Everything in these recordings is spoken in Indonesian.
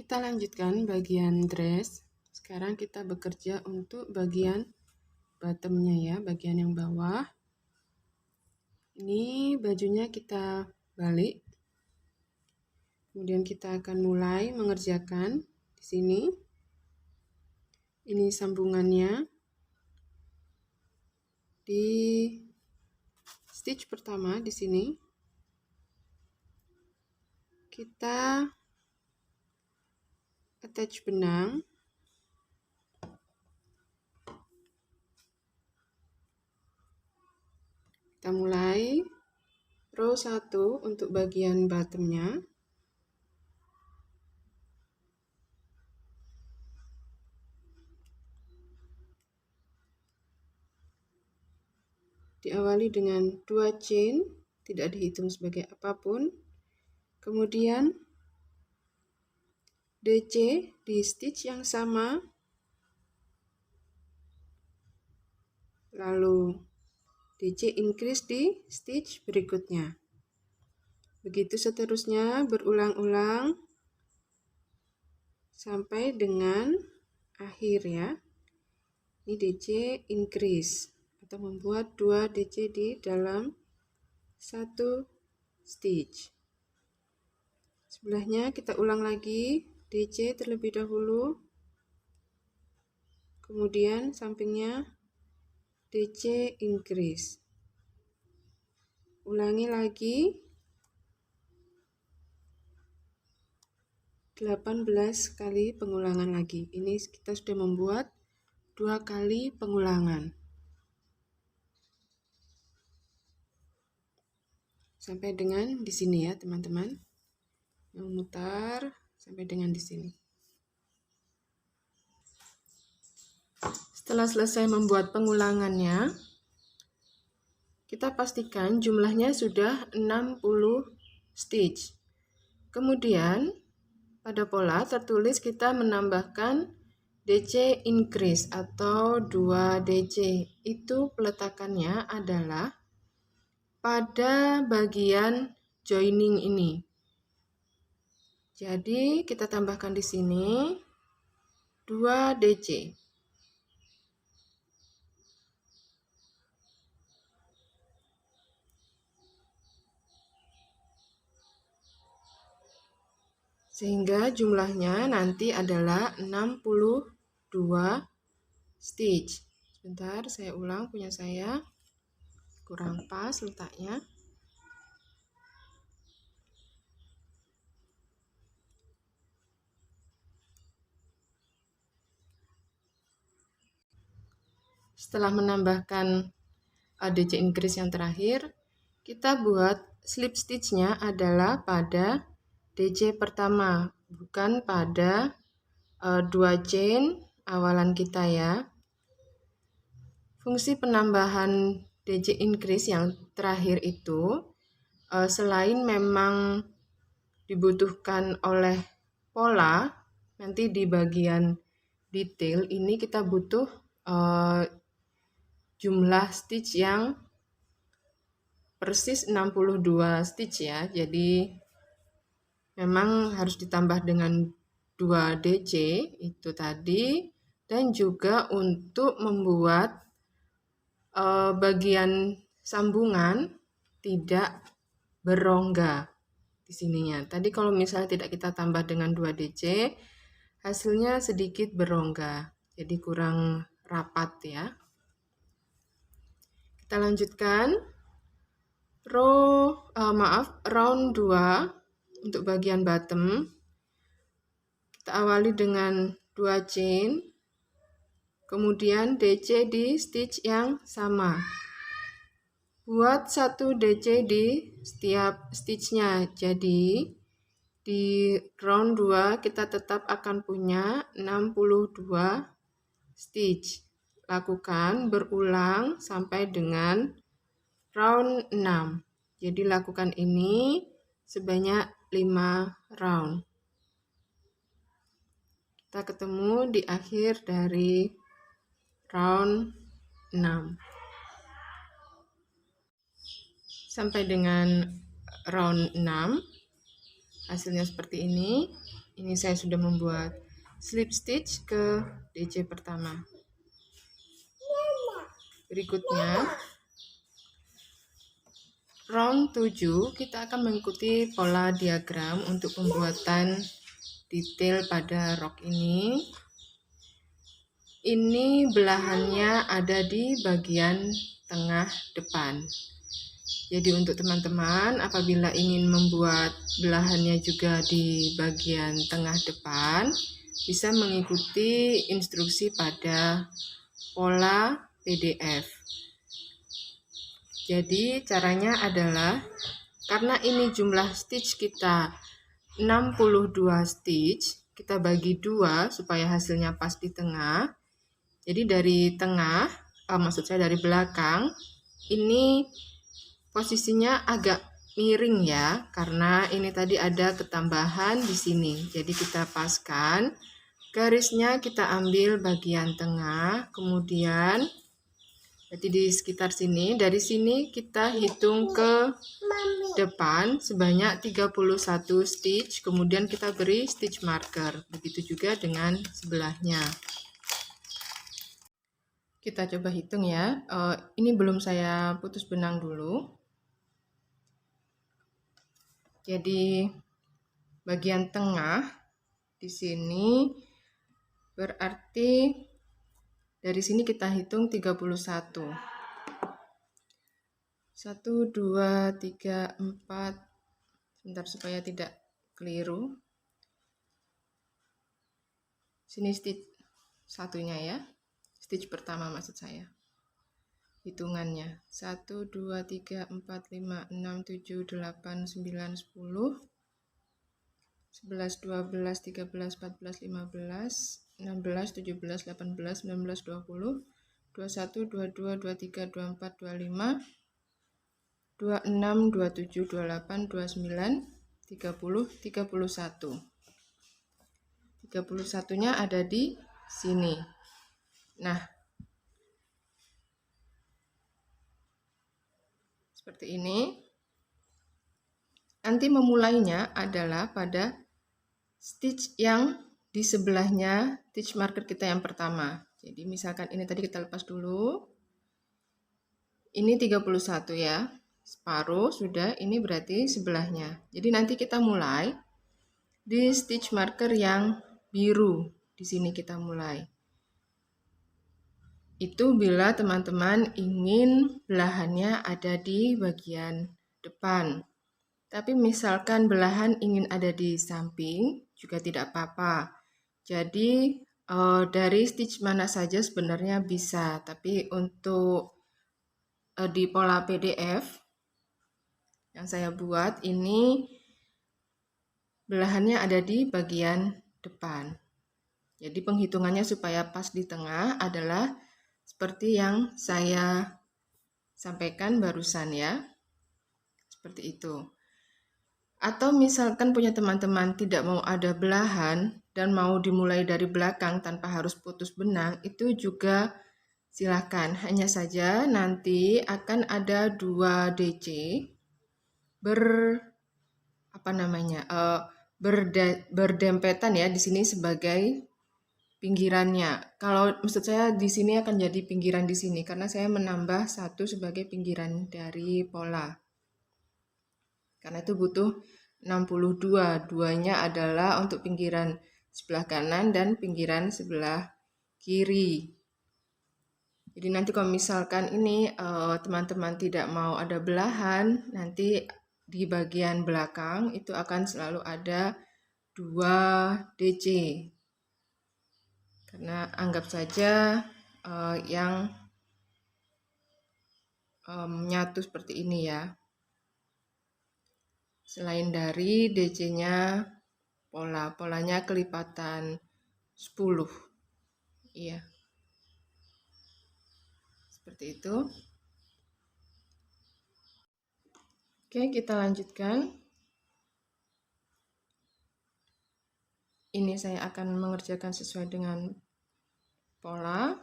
Kita lanjutkan bagian dress. Sekarang kita bekerja untuk bagian bottomnya ya, bagian yang bawah. Ini bajunya kita balik. Kemudian kita akan mulai mengerjakan di sini. Ini sambungannya. Di stitch pertama di sini kita attach benang. Kita mulai row 1 untuk bagian bottomnya. Diawali dengan 2 chain, tidak dihitung sebagai apapun. Kemudian DC di stitch yang sama. Lalu DC increase di stitch berikutnya. Begitu seterusnya berulang-ulang sampai dengan akhir ya. Ini DC increase atau membuat 2 DC di dalam satu stitch. Sebelahnya kita ulang lagi DC terlebih dahulu. Kemudian sampingnya DC increase. Ulangi lagi 18 kali pengulangan lagi. Ini kita sudah membuat 2 kali pengulangan. Sampai dengan di sini ya, teman-teman. Memutar sampai dengan di sini. Setelah selesai membuat pengulangannya, kita pastikan jumlahnya sudah 60 stitch. Kemudian pada pola tertulis kita menambahkan DC increase atau 2 DC. Itu peletakannya adalah pada bagian joining ini. Jadi kita tambahkan di sini 2 DC. Sehingga jumlahnya nanti adalah 62 stitch. Sebentar, saya ulang punya saya. Kurang pas letaknya. Setelah menambahkan DC increase yang terakhir, kita buat slip stitchnya adalah pada DC pertama, bukan pada 2 chain awalan kita ya. Fungsi penambahan DC increase yang terakhir itu selain memang dibutuhkan oleh pola, nanti di bagian detail ini kita butuh jumlah stitch yang persis 62 stitch ya. Jadi memang harus ditambah dengan 2 DC itu tadi, dan juga untuk membuat bagian sambungan tidak berongga di sininya. Tadi kalau misalnya tidak kita tambah dengan 2 DC, hasilnya sedikit berongga, jadi kurang rapat ya. Kita lanjutkan round 2 untuk bagian bottom. Kita awali dengan 2 chain, kemudian DC di stitch yang sama. Buat 1 DC di setiap stitchnya. Jadi di round 2 kita tetap akan punya 62 stitch. Lakukan berulang sampai dengan round 6. Jadi lakukan ini sebanyak 5 round. Kita ketemu di akhir dari round 6. Sampai dengan round 6. Hasilnya seperti ini. Ini saya sudah membuat slip stitch ke DC pertama. Berikutnya, round 7 kita akan mengikuti pola diagram untuk pembuatan detail pada rok ini. Ini belahannya ada di bagian tengah depan. Jadi untuk teman-teman apabila ingin membuat belahannya juga di bagian tengah depan, bisa mengikuti instruksi pada pola PDF. Jadi caranya adalah, karena ini jumlah stitch kita 62 stitch, kita bagi 2 supaya hasilnya pas di tengah. Jadi dari tengah, maksud saya dari belakang, ini posisinya agak miring ya, karena ini tadi ada ketambahan di sini. Jadi kita paskan, garisnya kita ambil bagian tengah, kemudian berarti di sekitar sini, dari sini kita hitung ke depan sebanyak 31 stitch, kemudian kita beri stitch marker. Begitu juga dengan sebelahnya. Kita coba hitung ya. Ini belum saya putus benang dulu. Jadi bagian tengah di sini berarti dari sini kita hitung 31. 1, 2, 3, 4. Sebentar supaya tidak keliru. Sini stitch satunya ya. Stitch pertama maksud saya. Hitungannya 1, 2, 3, 4, 5, 6, 7, 8, 9, 10, 11, 12, 13, 14, 15, 16, 20, 17, 18, 19, 20, 21, 22, 23, 24, 25, 26, 27, 28, 29, 30, 31. 31-nya ada di sini. Nah, seperti ini. Nanti memulainya adalah pada stitch yang di sebelahnya stitch marker kita yang pertama. Jadi misalkan ini tadi kita lepas dulu. Ini 31 ya. Separuh sudah, ini berarti sebelahnya. Jadi nanti kita mulai di stitch marker yang biru. Di sini kita mulai. Itu bila teman-teman ingin belahannya ada di bagian depan. Tapi misalkan belahan ingin ada di samping, juga tidak apa-apa. Jadi dari stitch mana saja sebenarnya bisa. Tapi untuk di pola PDF yang saya buat ini belahannya ada di bagian depan. Jadi penghitungannya supaya pas di tengah adalah seperti yang saya sampaikan barusan ya. Seperti itu. Atau misalkan punya teman-teman tidak mau ada belahan dan mau dimulai dari belakang tanpa harus putus benang, itu juga silakan. Hanya saja nanti akan ada 2 DC berdempetan ya di sini sebagai pinggirannya. Kalau maksud saya di sini akan jadi pinggiran di sini karena saya menambah 1 sebagai pinggiran dari pola. Karena itu butuh 62. Duanya adalah untuk pinggiran sebelah kanan dan pinggiran sebelah kiri. Jadi nanti kalau misalkan ini teman-teman tidak mau ada belahan, nanti di bagian belakang itu akan selalu ada 2 DC. Karena anggap saja yang menyatu seperti ini ya. Selain dari DC-nya polanya kelipatan 10. Iya. Seperti itu. Oke, kita lanjutkan. Ini saya akan mengerjakan sesuai dengan pola.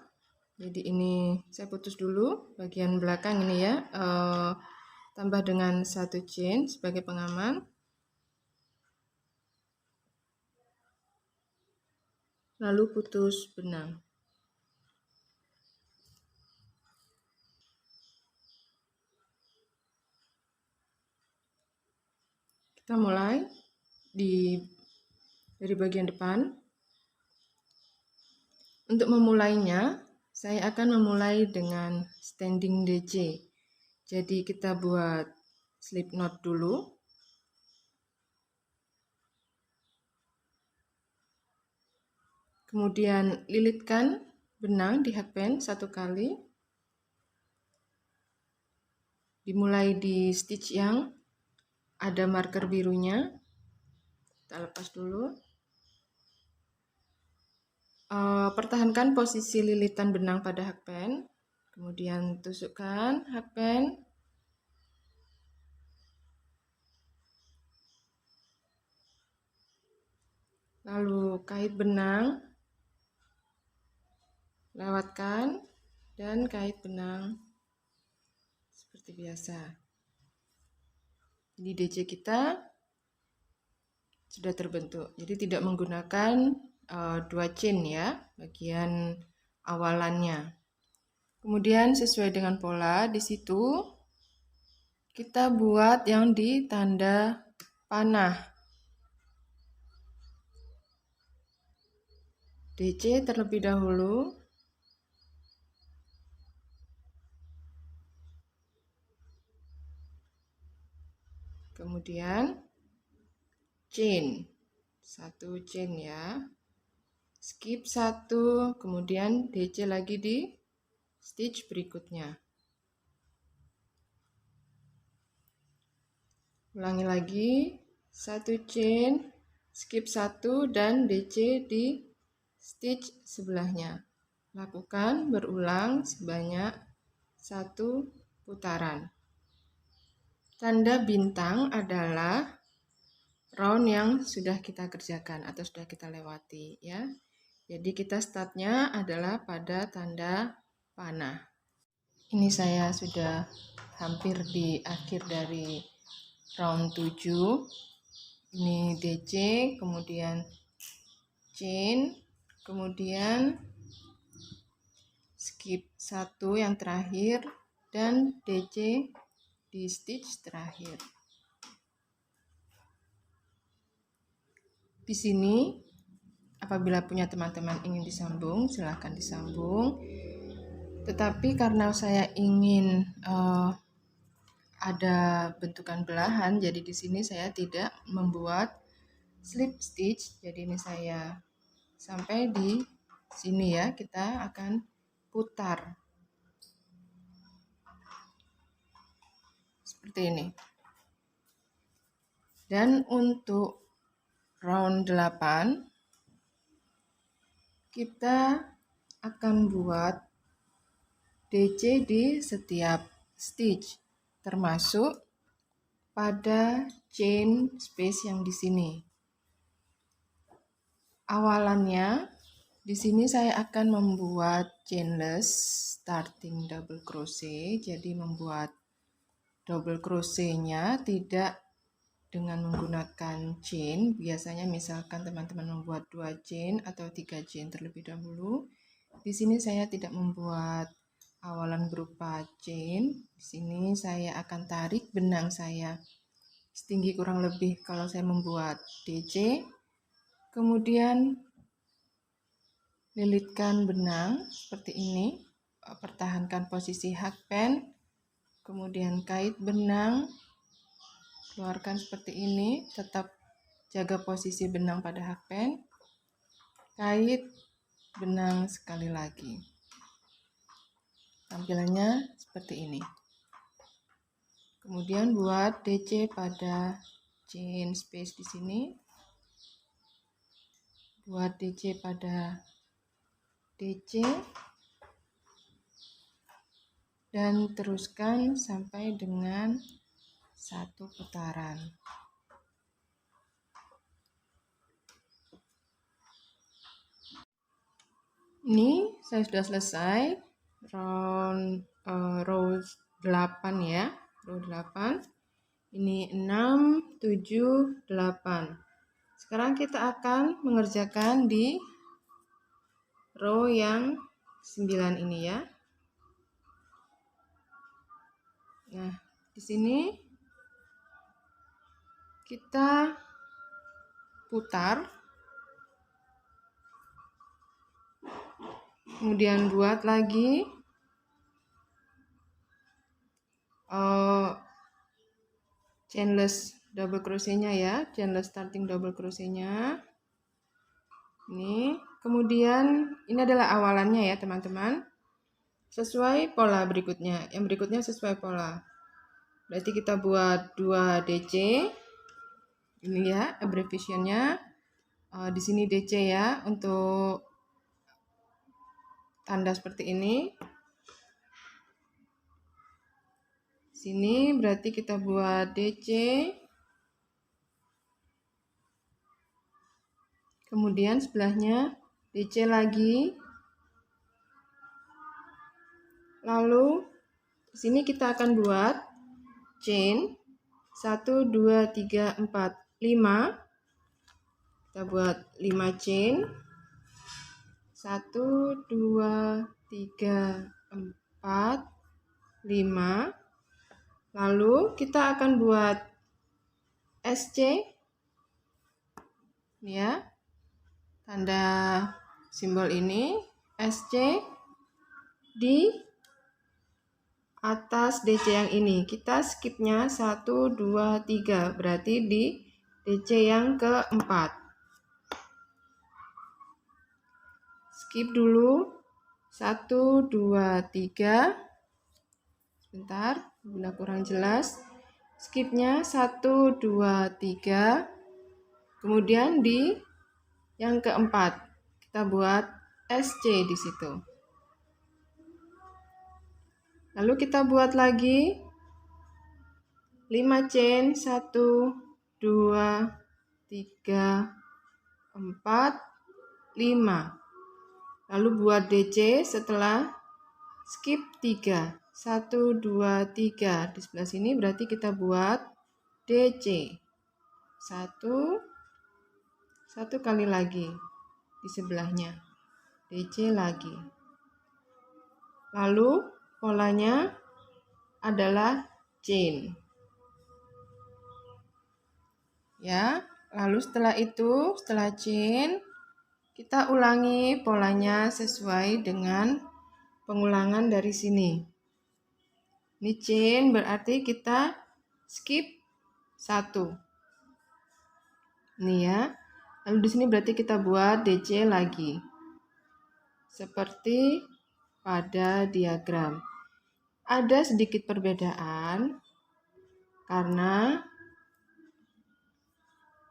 Jadi ini saya putus dulu bagian belakang ini ya. Tambah dengan 1 chain sebagai pengaman. lalu putus benang. Kita mulai dari bagian depan. Untuk memulainya, saya akan memulai dengan standing DC. Jadi kita buat slip knot dulu. Kemudian lilitkan benang di hakband 1 kali. Dimulai di stitch yang ada marker birunya. Kita lepas dulu. Pertahankan posisi lilitan benang pada hakband, kemudian tusukkan hakband, lalu kait benang, lewatkan, dan kait benang seperti biasa. Jadi DC kita sudah terbentuk, jadi tidak menggunakan 2 chain ya, bagian awalannya. Kemudian sesuai dengan pola di situ kita buat yang di tanda panah. DC terlebih dahulu. Kemudian chain. 1 chain ya. Skip 1, kemudian DC lagi di stitch berikutnya. Ulangi lagi, 1 chain, skip 1 dan DC di stitch sebelahnya. Lakukan berulang sebanyak 1 putaran. Tanda bintang adalah round yang sudah kita kerjakan atau sudah kita lewati ya. Jadi kita startnya adalah pada tanda panah. Ini saya sudah hampir di akhir dari round 7. Ini DC, kemudian chain, kemudian skip 1 yang terakhir, dan DC di stitch terakhir. Di sini apabila punya teman-teman ingin disambung, silahkan disambung. Tetapi karena saya ingin ada bentukan belahan, jadi di sini saya tidak membuat slip stitch. Jadi ini saya sampai di sini ya, kita akan putar seperti ini. Dan untuk round 8 kita akan buat DC di setiap stitch, termasuk pada chain space yang di sini. Awalannya di sini saya akan membuat chainless starting double crochet, jadi membuat double crochet-nya tidak dengan menggunakan chain. Biasanya misalkan teman-teman membuat 2 chain atau 3 chain terlebih dahulu. Di sini saya tidak membuat awalan berupa chain. Di sini saya akan tarik benang saya setinggi kurang lebih kalau saya membuat DC. Kemudian lilitkan benang seperti ini, pertahankan posisi hakband, kemudian kait benang, keluarkan seperti ini, tetap jaga posisi benang pada hakband, kait benang sekali lagi. Tampilannya seperti ini. Kemudian buat DC pada chain space di sini. Buat DC pada DC dan teruskan sampai dengan 1 putaran. Ini saya sudah selesai row 8 ya, row 8. Ini 6, 7, 8. Sekarang kita akan mengerjakan di row yang 9 ini ya. Nah, di sini kita putar, kemudian buat lagi chainless double crochetnya ya, chainless starting double crochetnya ini. Kemudian ini adalah awalannya ya teman-teman, sesuai pola berikutnya. Yang berikutnya sesuai pola, berarti kita buat 2 DC ini ya, abbreviationnya. Di sini DC ya, untuk tanda seperti ini. Sini berarti kita buat DC, kemudian sebelahnya DC lagi, lalu di sini kita akan buat chain 1 2 3 4 5. Kita buat 5 chain 1 2 3 4 5. Lalu kita akan buat SC ya, tanda simbol ini SC di atas DC yang ini. Kita skipnya 1 2 3, berarti di DC yang keempat. Skip dulu 1 2 3. Sebentar, bila kurang jelas. Skipnya 1 2 3. Kemudian di yang keempat kita buat SC di situ. Lalu kita buat lagi 5 chain 1 2 3 4 5. Lalu buat DC setelah skip 3. 1 2 3 di sebelah sini, berarti kita buat DC 1 kali lagi di sebelahnya, DC lagi. Lalu polanya adalah chain ya. Lalu setelah itu, setelah chain, kita ulangi polanya sesuai dengan pengulangan dari sini. Ini chain berarti kita skip 1. Ini ya. Lalu di sini berarti kita buat DC lagi. Seperti pada diagram. Ada sedikit perbedaan karena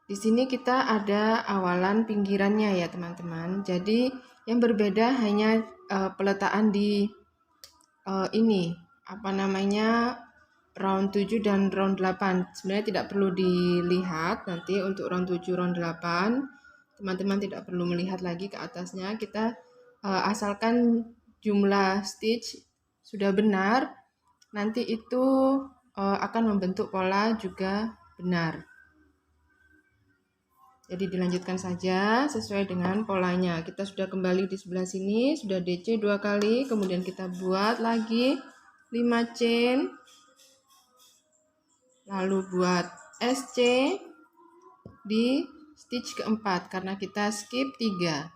di sini kita ada awalan pinggirannya ya teman-teman. Jadi yang berbeda hanya peletakan di ini round 7 dan round 8. Sebenarnya tidak perlu dilihat nanti untuk round 7, round 8. Teman-teman tidak perlu melihat lagi ke atasnya. Kita asalkan jumlah stitch sudah benar, nanti itu akan membentuk pola juga benar. Jadi dilanjutkan saja sesuai dengan polanya. Kita sudah kembali di sebelah sini, sudah DC 2 kali, kemudian kita buat lagi 5 chain, lalu buat SC di stitch keempat karena kita skip 3.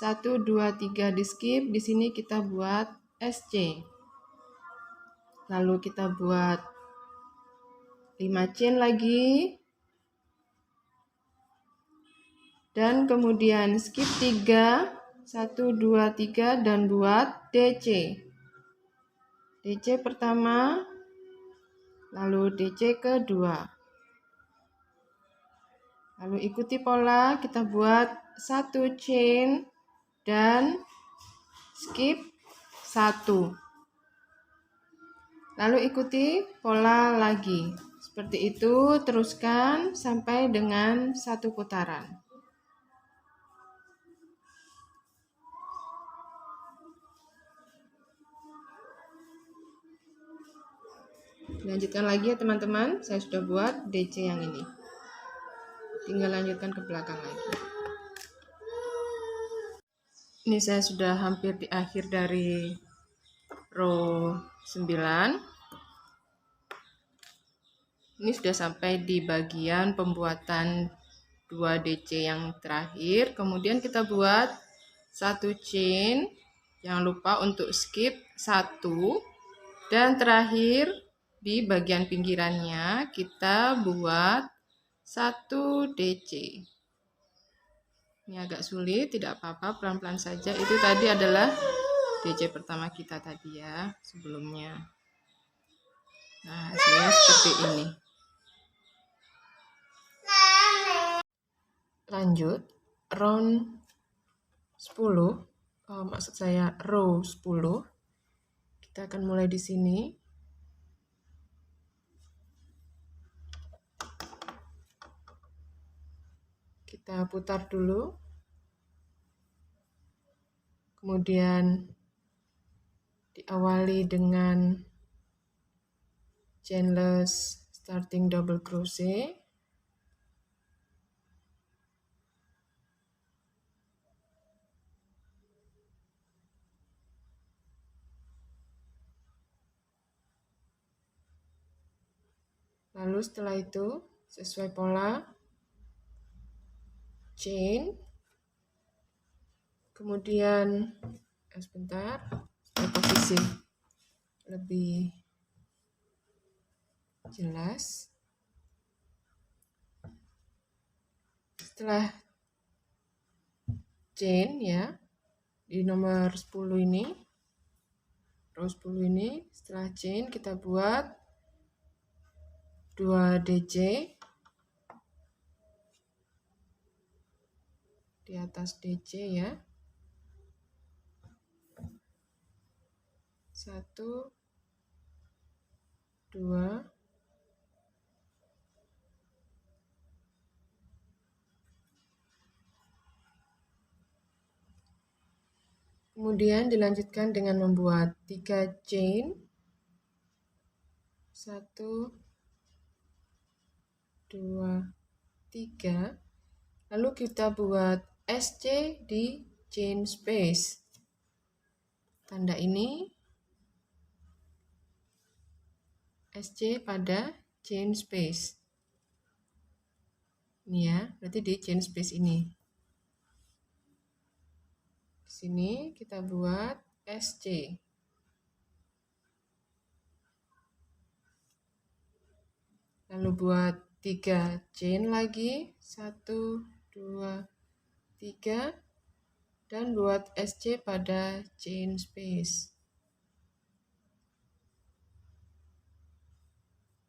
1 2 3 di skip, di sini kita buat SC. Lalu kita buat 5 chain lagi. Dan kemudian skip 3, 1 2 3 dan buat DC. DC pertama, lalu DC kedua. Lalu ikuti pola, kita buat 1 chain dan skip 1. Lalu ikuti pola lagi. Seperti itu, teruskan sampai dengan 1 putaran. Lanjutkan lagi ya teman-teman, saya sudah buat DC yang ini. Tinggal lanjutkan ke belakang lagi. Ini saya sudah hampir di akhir dari row 9. Ini sudah sampai di bagian pembuatan 2DC yang terakhir. Kemudian kita buat satu chain. Jangan lupa untuk skip 1. Dan terakhir di bagian pinggirannya kita buat 1 DC. Ini agak sulit, tidak apa-apa, pelan-pelan saja. Itu tadi adalah DC pertama kita tadi ya, sebelumnya. Nah, hasilnya seperti ini. Lanjut, round 10, maksud saya row 10. Kita akan mulai di sini. Kita putar dulu. Kemudian diawali dengan chainless starting double crochet. Lalu setelah itu sesuai pola chain, kemudian sebentar, supaya posisi lebih jelas. Setelah chain ya, di nomor 10 ini, row 10 ini, setelah chain kita buat 2 DC di atas DC ya. 1, 2, kemudian dilanjutkan dengan membuat 3 chain. 1, 2, 3. Lalu kita buat SC di chain space. Tanda ini SC pada chain space. Ini ya, berarti di chain space ini. Di sini kita buat SC. Lalu buat 3 chain lagi. 1, 2, 3. Dan buat SC pada chain space.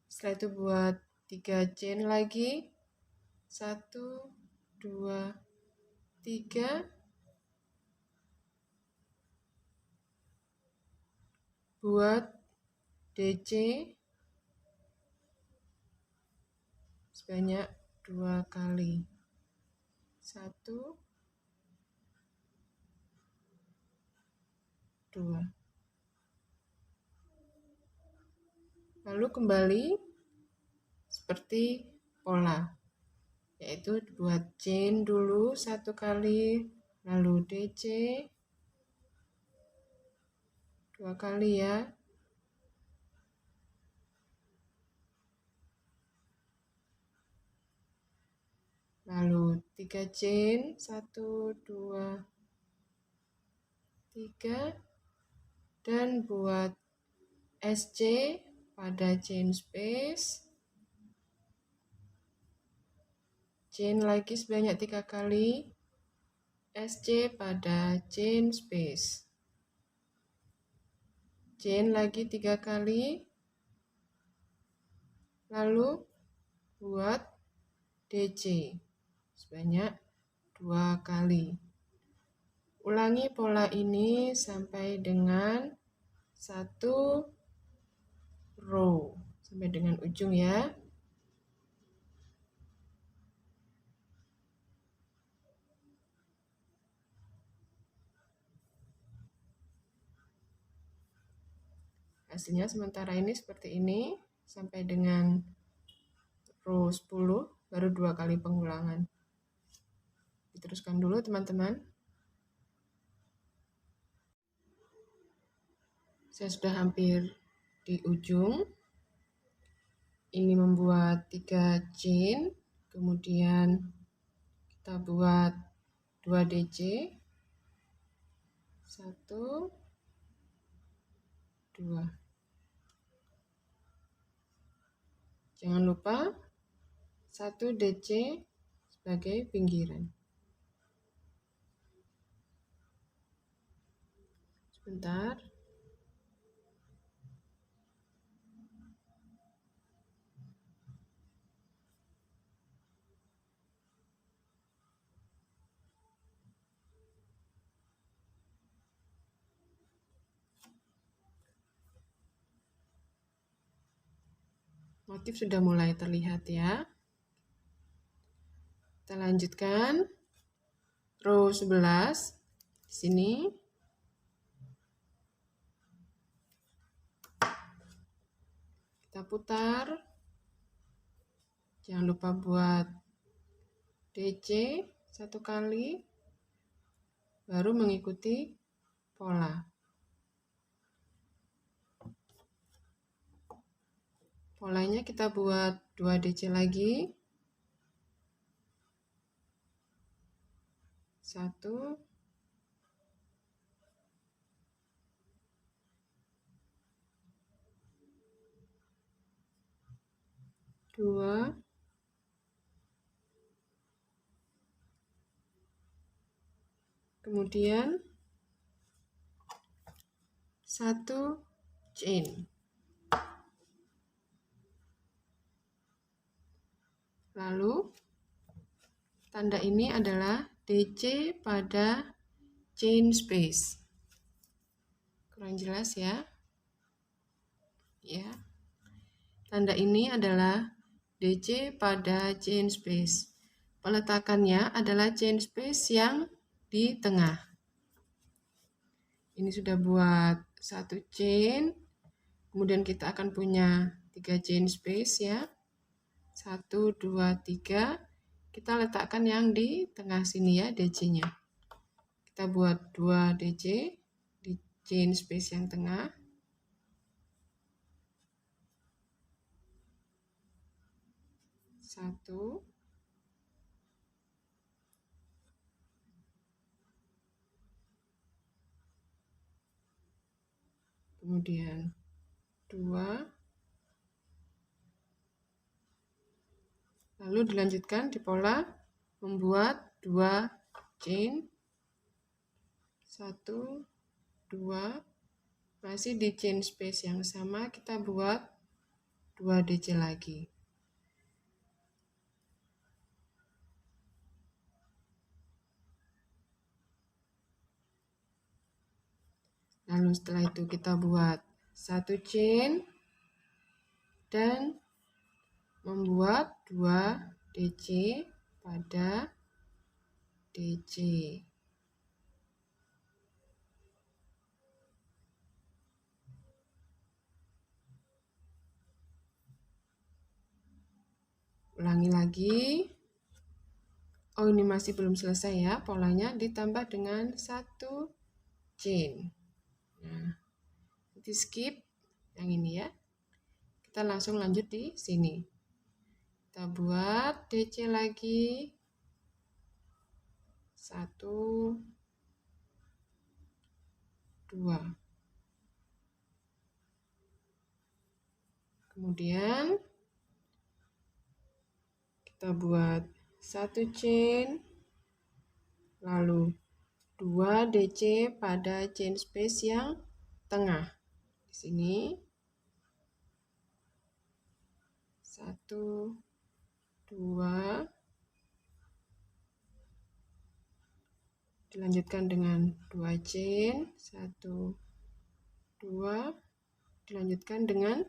Setelah itu buat 3 chain lagi. 1, 2, 3. Buat DC sebanyak 2 kali. 1, 2. Lalu kembali seperti pola, yaitu buat chain dulu 1 kali, lalu DC 2 kali ya. Lalu 3 chain, 1, 2, 3. Dan buat SC pada chain space. Chain lagi sebanyak 3 kali. SC pada chain space. Chain lagi 3 kali. Lalu buat DC sebanyak 2 kali. Ulangi pola ini sampai dengan 1 row, sampai dengan ujung ya. Hasilnya sementara ini seperti ini, sampai dengan row 10, baru 2 kali pengulangan. Diteruskan dulu teman-teman. Saya sudah hampir di ujung. Ini membuat 3 chain, kemudian kita buat 2 DC, 1, 2. Jangan lupa 1 DC sebagai pinggiran. Sebentar. Motif sudah mulai terlihat ya. Kita lanjutkan row 11 di sini. Kita putar. Jangan lupa buat DC 1 kali, baru mengikuti pola. Polanya kita buat 2 DC lagi. 1, 2, kemudian 1 chain. Lalu tanda ini adalah DC pada chain space. Kurang jelas ya? Ya. Tanda ini adalah DC pada chain space. Peletakannya adalah chain space yang di tengah. Ini sudah buat 1 chain. Kemudian kita akan punya 3 chain space ya. 1, 2, 3. Kita letakkan yang di tengah sini ya, DC-nya. Kita buat 2 DC di chain space yang tengah. 1, kemudian 2, lalu dilanjutkan di pola membuat 2 chain, 1, 2, masih di chain space yang sama kita buat 2 DC lagi. Lalu setelah itu kita buat 1 chain dan membuat 2 DC pada DC. Ulangi lagi. Oh, ini masih belum selesai ya. Polanya ditambah dengan 1 chain. Nah, nanti skip yang ini ya. Kita langsung lanjut di sini. Kita buat DC lagi. 1, 2. Kemudian kita buat 1 chain, lalu 2 DC pada chain space yang tengah. Di sini 1, 2, dilanjutkan dengan 2 chain, 1, 2, dilanjutkan dengan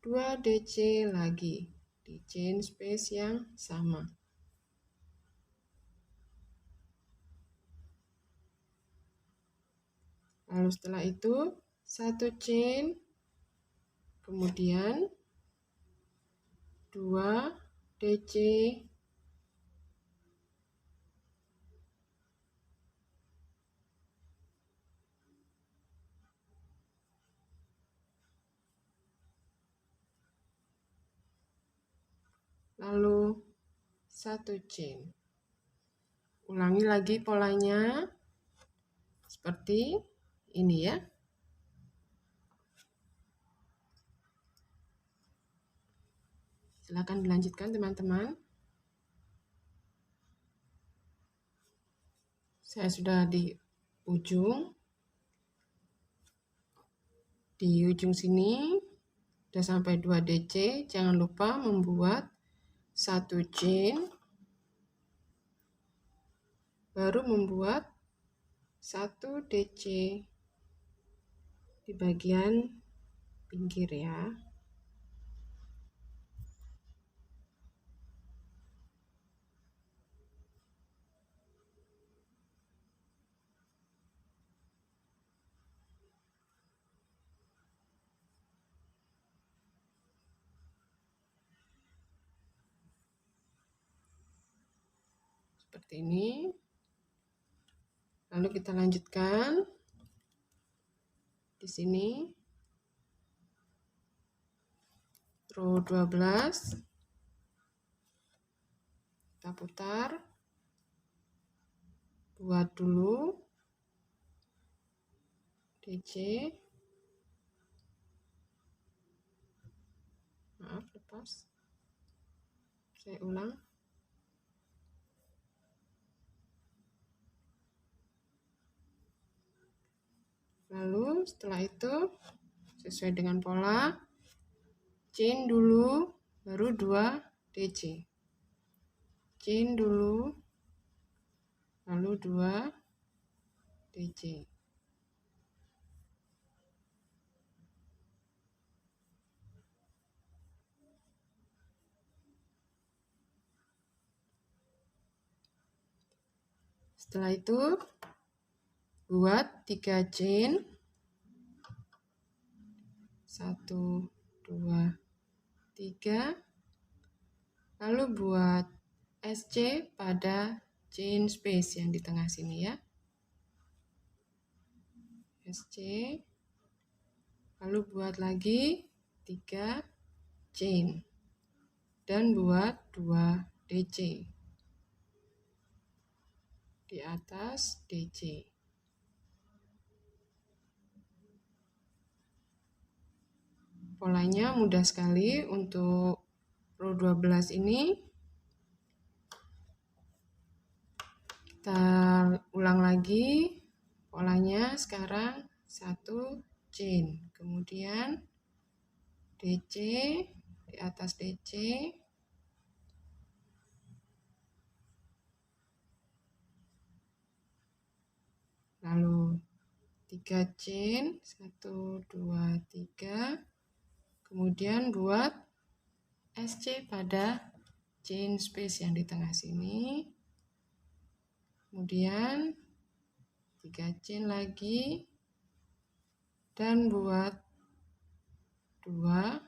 2 DC lagi di chain space yang sama. Lalu setelah itu 1 chain, kemudian 2 DC, lalu 1 chain. Ulangi lagi polanya seperti ini ya. Silakan dilanjutkan teman-teman. Saya sudah di ujung. Di ujung sini sudah sampai 2 DC. Jangan lupa membuat 1 chain, baru membuat 1 DC di bagian pinggir ya. Seperti ini. Lalu kita lanjutkan di sini row 12. Kita putar. Buat dulu DC. Maaf, lepas. Saya ulang. Lalu setelah itu sesuai dengan pola, chain dulu, baru 2 DC. Chain dulu, lalu 2 DC. Setelah itu buat 3 chain. 1, 2, 3. Lalu buat SC pada chain space yang di tengah sini ya. SC. Lalu buat lagi 3 chain. Dan buat 2 DC. Di atas DC. Polanya mudah sekali untuk row 12 ini. Kita ulang lagi polanya sekarang 1 chain, kemudian DC, di atas DC, lalu 3 chain, 1, 2, 3, kemudian buat SC pada chain space yang di tengah sini, kemudian 3 chain lagi, dan buat 2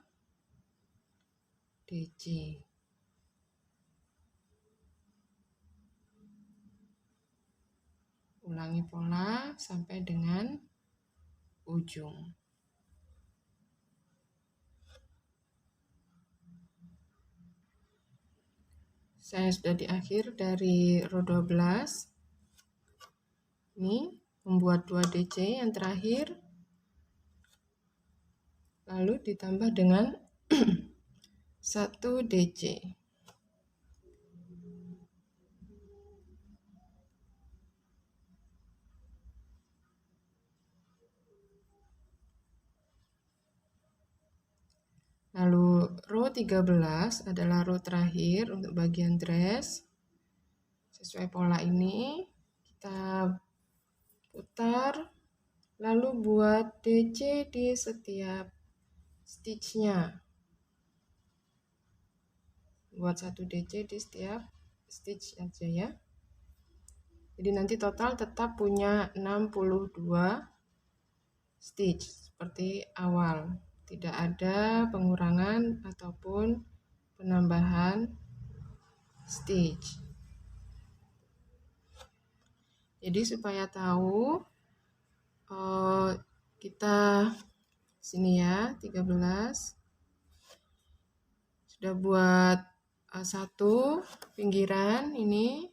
DC. Ulangi pola sampai dengan ujung. Saya sudah di akhir dari row 12. Ini membuat 2 DC yang terakhir. Lalu ditambah dengan 1 DC. Lalu row 13 adalah row terakhir untuk bagian dress. Sesuai pola ini kita putar, lalu buat DC di setiap stitch-nya. Buat 1 DC di setiap stitch aja ya. Jadi nanti total tetap punya 62 stitch seperti awal. Tidak ada pengurangan ataupun penambahan stitch. Jadi supaya tahu kita sini ya 13 sudah buat satu pinggiran ini,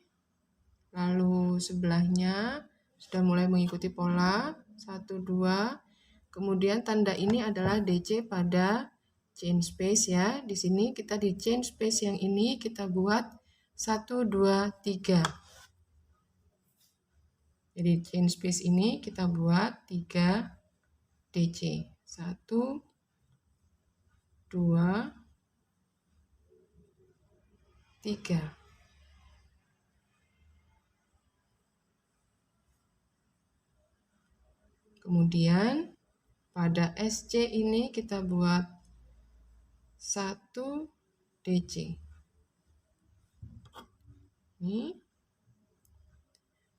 lalu sebelahnya sudah mulai mengikuti pola 1, 2. Kemudian tanda ini adalah DC pada chain space ya. Di sini kita di chain space yang ini kita buat 1, 2, 3. Jadi chain space ini kita buat 3 DC. 1, 2, 3. Kemudian pada SC ini kita buat 1 DC. Ini.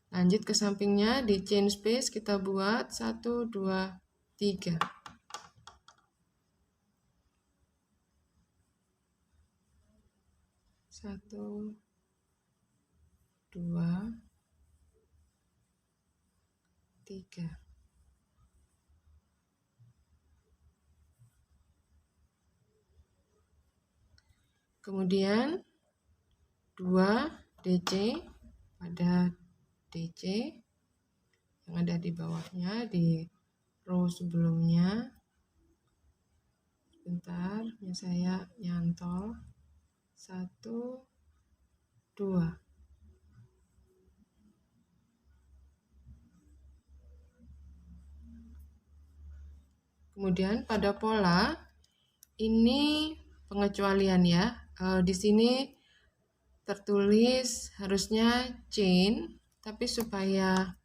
Lanjut ke sampingnya, di chain space kita buat 1, 2, 3. 1, 2, 3. Kemudian 2 DC pada DC yang ada di bawahnya di row sebelumnya. Sebentar, saya nyantol. 1, 2. Kemudian pada pola ini pengecualian ya. Di sini tertulis harusnya chain, tapi supaya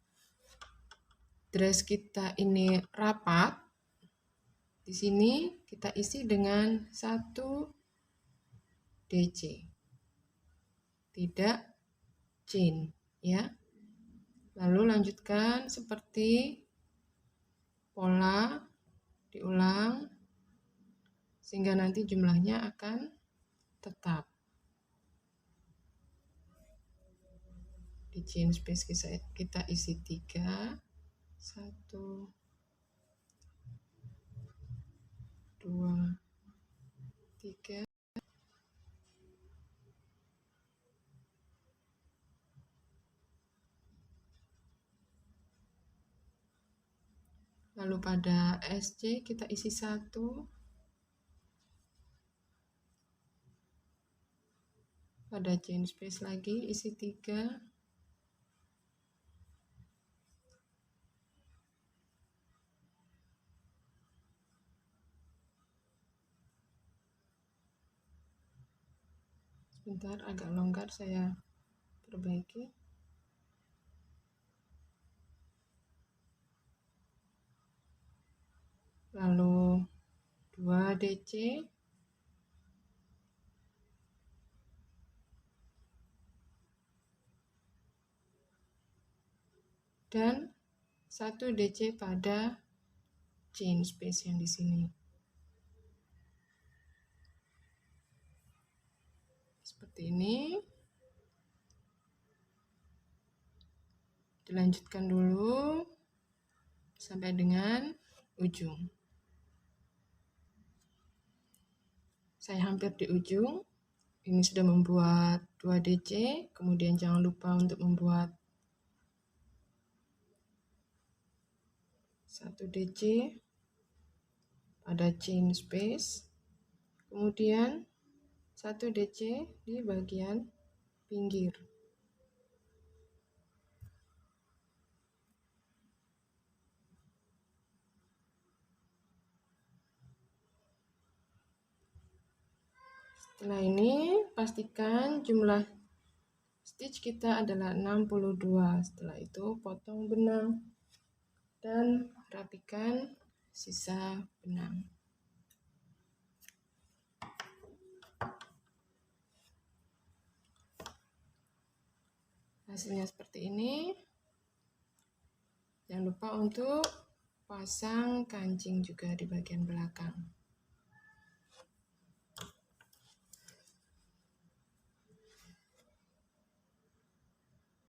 dress kita ini rapat, di sini kita isi dengan 1 DC, tidak chain ya. Lalu lanjutkan seperti pola, diulang sehingga nanti jumlahnya akan tetap. Di chain space kita isi 3, 1, 2, 3. Lalu pada SC kita isi 1. Pada chain space lagi isi 3. Sebentar, agak longgar, saya perbaiki. Lalu 2 DC. Dan 1 DC pada chain space yang di sini. Seperti ini. Dilanjutkan dulu sampai dengan ujung. Saya hampir di ujung. Ini sudah membuat 2 DC, kemudian jangan lupa untuk membuat 1 DC pada chain space, kemudian 1 DC di bagian pinggir. Setelah ini pastikan jumlah stitch kita adalah 62. Setelah itu potong benang dan rapikan sisa benang. Hasilnya seperti ini. Jangan lupa untuk pasang kancing juga di bagian belakang.